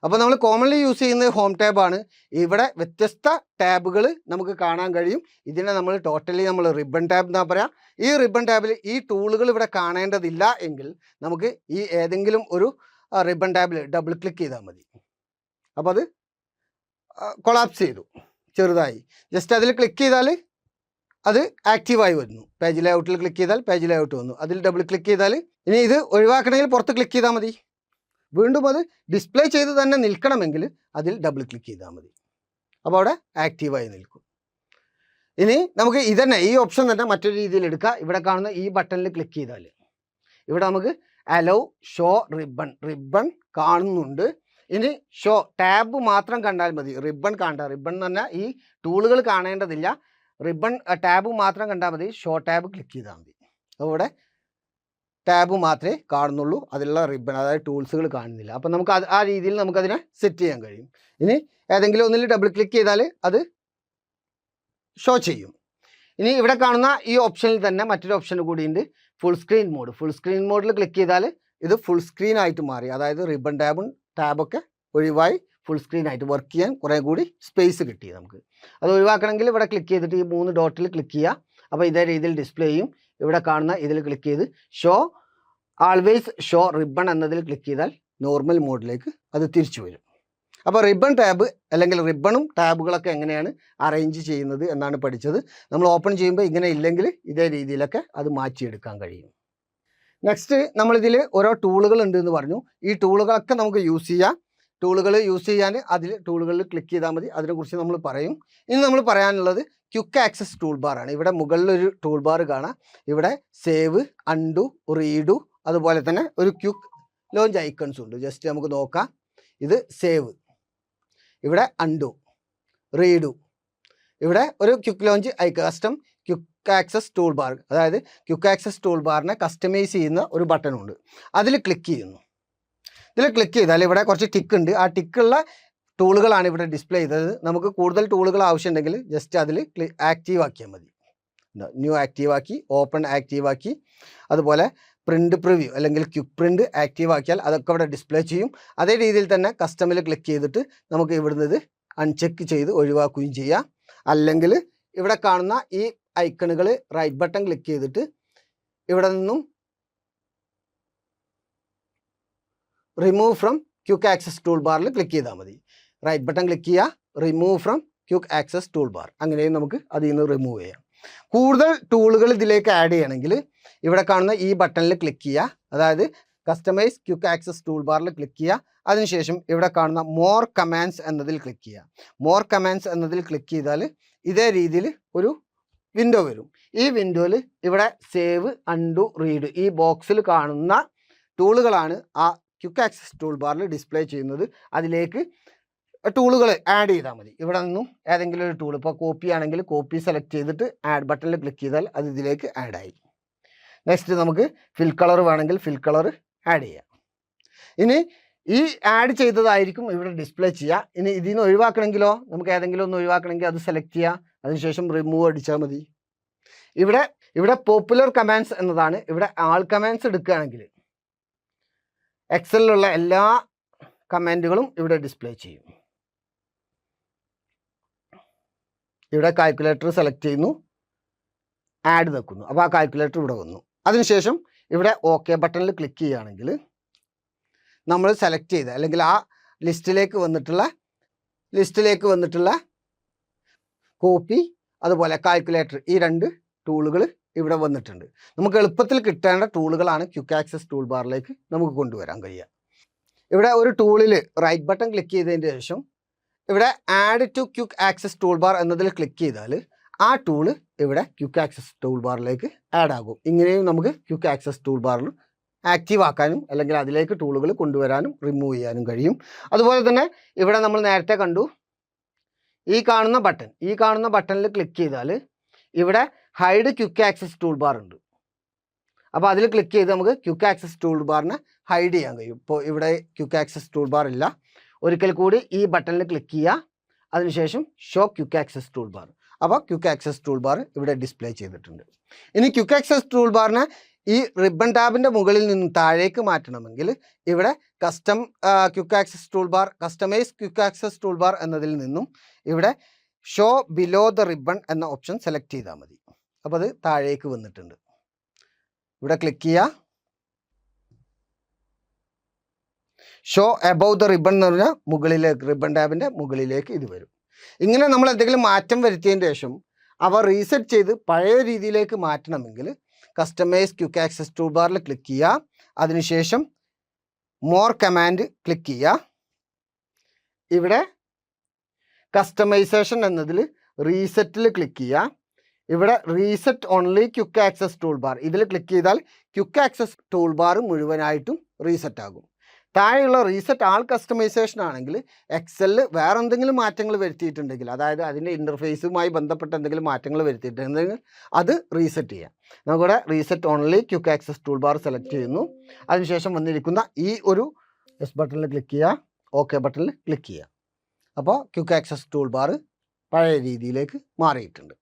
അപ്പോൾ നമ്മൾ commonly use ചെയ്യുന്നത് ഹോം ടാബാണ്. ഇവിടെ വ്യത്യസ്ത ടാബുകൾ നമുക്ക് കാണാൻ കഴിയും. ഇതിനെ നമ്മൾ ടോട്ടലി റിബൺ ടാബ് എന്നാ പറയാം. ഈ റിബൺ ടാബിൽ ഈ ടൂളുകൾ ഇവിടെ കാണേണ്ടതില്ല എങ്കിൽ നമുക്ക് ഈ ഏതെങ്കിലും ഒരു റിബൺ ടാബിൽ ഡബിൾ ക്ലിക്ക് ചെയ്താൽ മതി. അപ്പോൾ അത് കൊളാപ്സ് ചെയ്തു, ചെറുതായി. ജസ്റ്റ് അതിൽ ക്ലിക്ക് ചെയ്താൽ അത് ആക്റ്റീവായി വരുന്നു. പേജ് ലേഔട്ടിൽ ക്ലിക്ക് ചെയ്താൽ പേജ് ലേഔട്ട് വന്നു. അതിൽ ഡബിൾ ക്ലിക്ക് ചെയ്താൽ ഇനി ഇത് ഒഴിവാക്കണമെങ്കിൽ പുറത്ത് ക്ലിക്ക് ചെയ്താൽ മതി. വീണ്ടും അത് ഡിസ്പ്ലേ ചെയ്ത് തന്നെ നിൽക്കണമെങ്കിൽ അതിൽ ഡബിൾ ക്ലിക്ക് ചെയ്താൽ മതി. അപ്പോൾ അവിടെ ആക്റ്റീവായി നിൽക്കും. ഇനി നമുക്ക് ഇതന്നെ ഈ ഓപ്ഷൻ തന്നെ മറ്റൊരു രീതിയിൽ എടുക്കുക. ഇവിടെ കാണുന്ന ഈ ബട്ടണിൽ ക്ലിക്ക് ചെയ്താൽ ഇവിടെ നമുക്ക് അലോ ഷോ റിബൺ കാണുന്നുണ്ട്. ഇനി ഷോ ടാബ് മാത്രം കണ്ടാൽ മതി, റിബൺ കാണണ്ട. റിബൺ എന്ന് പറഞ്ഞാൽ ഈ ടൂളുകൾ കാണേണ്ടതില്ല. റിബൺ ടാബ് മാത്രം കണ്ടാൽ മതി. ഷോ ടാബ് ക്ലിക്ക് ചെയ്താൽ മതി. അവിടെ ടാബ് മാത്രമേ കാണുന്നുള്ളൂ, അതിലുള്ള റിബൺ അതായത് ടൂൾസുകൾ കാണുന്നില്ല. അപ്പം നമുക്ക് ആ രീതിയിൽ നമുക്കതിനെ സെറ്റ് ചെയ്യാൻ കഴിയും. ഇനി ഏതെങ്കിലും ഒന്നിൽ ഡബിൾ ക്ലിക്ക് ചെയ്താൽ അത് ഷോ ചെയ്യും. ഇനി ഇവിടെ കാണുന്ന ഈ ഓപ്ഷനിൽ തന്നെ മറ്റൊരു ഓപ്ഷൻ കൂടിയുണ്ട്, full screen mode. Full screen മോഡിൽ ക്ലിക്ക് ചെയ്താൽ ഇത് ഫുൾ സ്ക്രീൻ ആയിട്ട് മാറി. അതായത് റിബൺ ടാബൊക്കെ ഒഴിവായി ഫുൾ സ്ക്രീൻ ആയിട്ട് വർക്ക് ചെയ്യാൻ കുറേ കൂടി സ്പേസ് കിട്ടി നമുക്ക്. അത് ഒഴിവാക്കണമെങ്കിൽ ഇവിടെ ക്ലിക്ക് ചെയ്തിട്ട് ഈ 3 ഡോട്ടിൽ ക്ലിക്ക് ചെയ്യുക. അപ്പോൾ ഇതേ രീതിയിൽ ഡിസ്പ്ലേ ചെയ്യും. ഇവിടെ കാണുന്ന ഇതിൽ ക്ലിക്ക് ചെയ്ത് ഷോ ആൾവേസ് ഷോ റിബൺ എന്നതിൽ ക്ലിക്ക് ചെയ്താൽ നോർമൽ മോഡിലേക്ക് അത് തിരിച്ചു വരും. അപ്പോൾ റിബൺ ടാബ് അല്ലെങ്കിൽ റിബണും ടാബുകളൊക്കെ എങ്ങനെയാണ് അറേഞ്ച് ചെയ്യുന്നത് എന്നാണ് പഠിച്ചത്. നമ്മൾ ഓപ്പൺ ചെയ്യുമ്പോൾ ഇങ്ങനെ ഇല്ലെങ്കിൽ ഇതേ രീതിയിലൊക്കെ അത് മാറ്റിയെടുക്കാൻ കഴിയും. നെക്സ്റ്റ് നമ്മളിതിൽ ഓരോ ടൂളുകൾ ഉണ്ട് എന്ന് പറഞ്ഞു. ഈ ടൂളുകളൊക്കെ നമുക്ക് യൂസ് ചെയ്യാം. ടൂളുകൾ യൂസ് ചെയ്യാൻ അതിൽ ടൂളുകളിൽ ക്ലിക്ക് ചെയ്താൽ മതി. അതിനെക്കുറിച്ച് നമ്മൾ പറയും. ഇനി നമ്മൾ പറയാനുള്ളത് ക്വിക്ക് ആക്സസ് ടൂൾ ബാറാണ്. ഇവിടെ മുകളിലൊരു ടൂൾ ബാർ കാണാം. ഇവിടെ സേവ്, അൺഡു, റീഡു, അതുപോലെ തന്നെ ഒരു ക്വിക്ക് ലോഞ്ച് ഐക്കൺസ് ഉണ്ട്. ജസ്റ്റ് നമുക്ക് നോക്കാം. ഇത് സേവ്, ഇവിടെ അൺഡു, റീഡു, ഇവിടെ ഒരു quick launch icon, custom quick access tool bar. അതായത് ക്വിക്ക് ആക്സസ് ടൂൾ ബാറിനെ കസ്റ്റമൈസ് ചെയ്യുന്ന ഒരു ബട്ടണുണ്ട്. അതിൽ ക്ലിക്ക് ചെയ്യുന്നു. ഇതിൽ ക്ലിക്ക് ചെയ്താൽ ഇവിടെ കുറച്ച് ടിക്ക് ഉണ്ട്. ആ ടിക്കുള്ള ടൂളുകളാണ് ഇവിടെ ഡിസ്പ്ലേ ചെയ്തത്. നമുക്ക് കൂടുതൽ ടൂളുകൾ ആവശ്യമുണ്ടെങ്കിൽ ജസ്റ്റ് അതിൽ ആക്റ്റീവ് ആക്കിയാൽ മതി. ന്യൂ ആക്റ്റീവ് ആക്കി, ഓപ്പൺ ആക്റ്റീവ് ആക്കി, അതുപോലെ പ്രിൻ്റ് പ്രിവ്യൂ അല്ലെങ്കിൽ ക്വിക്ക് പ്രിൻ്റ് ആക്റ്റീവ് ആക്കിയാൽ അതൊക്കെ ഇവിടെ ഡിസ്പ്ലേ ചെയ്യും. അതേ രീതിയിൽ തന്നെ കസ്റ്റമിൽ ക്ലിക്ക് ചെയ്തിട്ട് നമുക്ക് ഇവിടുന്ന് ഇത് അൺചെക്ക് ചെയ്ത് ഒഴിവാക്കുകയും ചെയ്യാം. അല്ലെങ്കിൽ ഇവിടെ കാണുന്ന ഈ ഐക്കണുകൾ റൈറ്റ് ബട്ടൺ ക്ലിക്ക് ചെയ്തിട്ട് ഇവിടെ നിന്നും remove from quick access tool ബാറിൽ ക്ലിക്ക് ചെയ്താൽ മതി. റൈറ്റ് ബട്ടൺ ക്ലിക്ക് ചെയ്യുക, remove from quick access tool bar. അങ്ങനെയും നമുക്ക് അതിൽ നിന്ന് റിമൂവ് ചെയ്യാം. കൂടുതൽ ടൂളുകൾ ഇതിലേക്ക് ആഡ് ചെയ്യണമെങ്കിൽ ഇവിടെ കാണുന്ന ഈ ബട്ടണിൽ ക്ലിക്ക് ചെയ്യുക. അതായത് കസ്റ്റമൈസ് ക്വിക്ക് ആക്സസ് ടൂൾ ബാറിൽ ക്ലിക്ക് ചെയ്യുക. അതിനുശേഷം ഇവിടെ കാണുന്ന മോർ കമാൻഡ്സ് എന്നതിൽ ക്ലിക്ക് ചെയ്യുക. മോർ കമാൻഡ്സ് എന്നതിൽ ക്ലിക്ക് ചെയ്താൽ ഇതേ രീതിയിൽ ഒരു വിൻഡോ വരും. ഈ വിൻഡോയിൽ ഇവിടെ സേവ്, അൺഡു, റീഡ് ഈ ബോക്സിൽ കാണുന്ന ടൂളുകളാണ് ആ ക്വിക്ക് ആക്സസ് ടൂൾ ബാറിൽ ഡിസ്പ്ലേ ചെയ്യുന്നത്. അതിലേക്ക് ടൂളുകൾ ആഡ് ചെയ്താൽ മതി. ഇവിടെ നിന്നും ഏതെങ്കിലും ഒരു ടൂൾ, ഇപ്പോൾ കോപ്പി ആണെങ്കിൽ കോപ്പി സെലക്ട് ചെയ്തിട്ട് ആഡ് ബട്ടണിൽ ക്ലിക്ക് ചെയ്താൽ അത് ഇതിലേക്ക് ആഡ് ആയി. നെക്സ്റ്റ് നമുക്ക് ഫിൽ കളർ വേണമെങ്കിൽ ഫിൽ കളർ ആഡ് ചെയ്യാം. ഇനി ഈ ആഡ് ചെയ്തതായിരിക്കും ഇവിടെ ഡിസ്പ്ലേ ചെയ്യുക. ഇനി ഇതിൽ നിന്ന് ഒഴിവാക്കണമെങ്കിലോ, നമുക്ക് ഏതെങ്കിലും ഒന്ന് ഒഴിവാക്കണമെങ്കിൽ അത് സെലക്ട് ചെയ്യുക. അതിനുശേഷം റിമൂവ് അടിച്ചാൽ മതി. ഇവിടെ പോപ്പുലർ കമാൻഡ്സ് എന്നതാണ്. ഇവിടെ ആൾ കമാൻഡ്സ് എടുക്കുകയാണെങ്കിൽ എക്സലിലുള്ള എല്ലാ കമാൻഡുകളും ഇവിടെ ഡിസ്പ്ലേ ചെയ്യും. ഇവിടെ കാൽക്കുലേറ്റർ സെലക്ട് ചെയ്യുന്നു, ആഡ് നിൽക്കുന്നു. അപ്പോൾ ആ കാൽക്കുലേറ്റർ ഇവിടെ വന്നു. അതിനുശേഷം ഇവിടെ ഓക്കെ ബട്ടണിൽ ക്ലിക്ക് ചെയ്യുകയാണെങ്കിൽ നമ്മൾ സെലക്ട് ചെയ്ത അല്ലെങ്കിൽ ആ ലിസ്റ്റിലേക്ക് വന്നിട്ടുള്ള കോപ്പി അതുപോലെ കാൽക്കുലേറ്റർ ഈ 2 ടൂളുകൾ ഇവിടെ വന്നിട്ടുണ്ട്. നമുക്ക് എളുപ്പത്തിൽ കിട്ടേണ്ട ടൂളുകളാണ് ക്വിക്ക് ആക്സസ് ടൂൾ ബാറിലേക്ക് നമുക്ക് കൊണ്ടുവരാൻ കഴിയുക. ഇവിടെ ഒരു ടൂളിൽ റൈറ്റ് ബട്ടൺ ക്ലിക്ക് ചെയ്തതിന് ശേഷം ഇവിടെ add to quick access tool bar എന്നതിൽ ക്ലിക്ക് ചെയ്താൽ ആ ടൂള് ഇവിടെ ക്വിക്ക് ആക്സസ് ടൂൾ ബാറിലേക്ക് ആഡ് ആകും. ഇങ്ങനെയും നമുക്ക് ക്വിക്ക് ആക്സസ് ടൂൾ ബാറിൽ ആക്റ്റീവ് ആക്കാനും അല്ലെങ്കിൽ അതിലേക്ക് ടൂളുകൾ കൊണ്ടുവരാനും റിമൂവ് ചെയ്യാനും കഴിയും. അതുപോലെ തന്നെ ഇവിടെ നമ്മൾ നേരത്തെ കണ്ടു ഈ കാണുന്ന ബട്ടണിൽ ക്ലിക്ക് ചെയ്താൽ ഇവിടെ hide quick access tool bar ഉണ്ട്. അപ്പോൾ അതിൽ ക്ലിക്ക് ചെയ്ത് നമുക്ക് ക്വിക്ക് ആക്സസ് ടൂൾ ബാറിനെ ഹൈഡ് ചെയ്യാൻ കഴിയും. ഇപ്പോൾ ഇവിടെ ക്വിക്ക് ആക്സസ് ടൂൾ ബാർ ഇല്ല. ഒരിക്കൽ കൂടി ഈ ബട്ടണിൽ ക്ലിക്ക് ചെയ്യുക. അതിനുശേഷം show quick access tool bar. അപ്പോൾ ക്വിക്ക് ആക്സസ് ടൂൾ ബാർ ഇവിടെ ഡിസ്പ്ലേ ചെയ്തിട്ടുണ്ട്. ഇനി ക്വിക്ക് ആക്സസ് ടൂൾ ബാറിനെ ഈ റിബൺ ടാബിൻ്റെ മുകളിൽ നിന്നും താഴേക്ക് മാറ്റണമെങ്കിൽ ഇവിടെ custom quick access tool bar, customise quick access tool bar എന്നതിൽ നിന്നും ഇവിടെ ഷോ ബിലോ ദ റിബൺ എന്ന ഓപ്ഷൻ സെലക്ട് ചെയ്താൽ മതി. അപ്പോൾ അത് താഴേക്ക് വന്നിട്ടുണ്ട്. ഇവിടെ ക്ലിക്ക് ചെയ്യുക. ഷോ എബവ് ദ റിബൺ എന്ന് പറഞ്ഞാൽ മുകളിലേക്ക്, റിബൺ ടാബിൻ്റെ മുകളിലേക്ക് ഇത് വരും. ഇങ്ങനെ നമ്മൾ എന്തെങ്കിലും മാറ്റം വരുത്തിയതിന് ശേഷം അവ റീസെറ്റ് ചെയ്ത് പഴയ രീതിയിലേക്ക് മാറ്റണമെങ്കിൽ കസ്റ്റമൈസ് ക്വിക്ക് ആക്സസ് ടൂൾ ബാറിൽ ക്ലിക്ക് ചെയ്യുക. അതിനുശേഷം മോർ കമാൻഡ് ക്ലിക്ക് ചെയ്യുക. ഇവിടെ കസ്റ്റമൈസേഷൻ എന്നതിൽ റീസെറ്റിൽ ക്ലിക്ക് ചെയ്യുക. ഇവിടെ reset only quick access tool bar ഇതിൽ ക്ലിക്ക് ചെയ്താൽ ക്വിക്ക് ആക്സസ് ടൂൾ ബാർ മുഴുവനായിട്ടും റീസെറ്റ് ആകും. താഴെയുള്ള റീസെറ്റ് ആൾ കസ്റ്റമൈസേഷൻ ആണെങ്കിൽ എക്സലിൽ വേറെ എന്തെങ്കിലും മാറ്റങ്ങൾ വരുത്തിയിട്ടുണ്ടെങ്കിൽ, അതായത് അതിൻ്റെ ഇൻ്റർഫേസുമായി ബന്ധപ്പെട്ട എന്തെങ്കിലും മാറ്റങ്ങൾ വരുത്തിയിട്ടുണ്ടെങ്കിൽ അത് റീസെറ്റ് ചെയ്യാം. നമുക്കിവിടെ reset only quick access tool bar select ചെയ്യുന്നു. അതിനുശേഷം വന്നിരിക്കുന്ന ഈ ഒരു എസ് ബട്ടണിൽ ക്ലിക്ക് ചെയ്യുക, ഓക്കെ ബട്ടണിൽ ക്ലിക്ക് ചെയ്യുക. അപ്പോൾ ക്വിക്ക് ആക്സസ് ടൂൾ ബാർ പഴയ രീതിയിലേക്ക് മാറിയിട്ടുണ്ട്.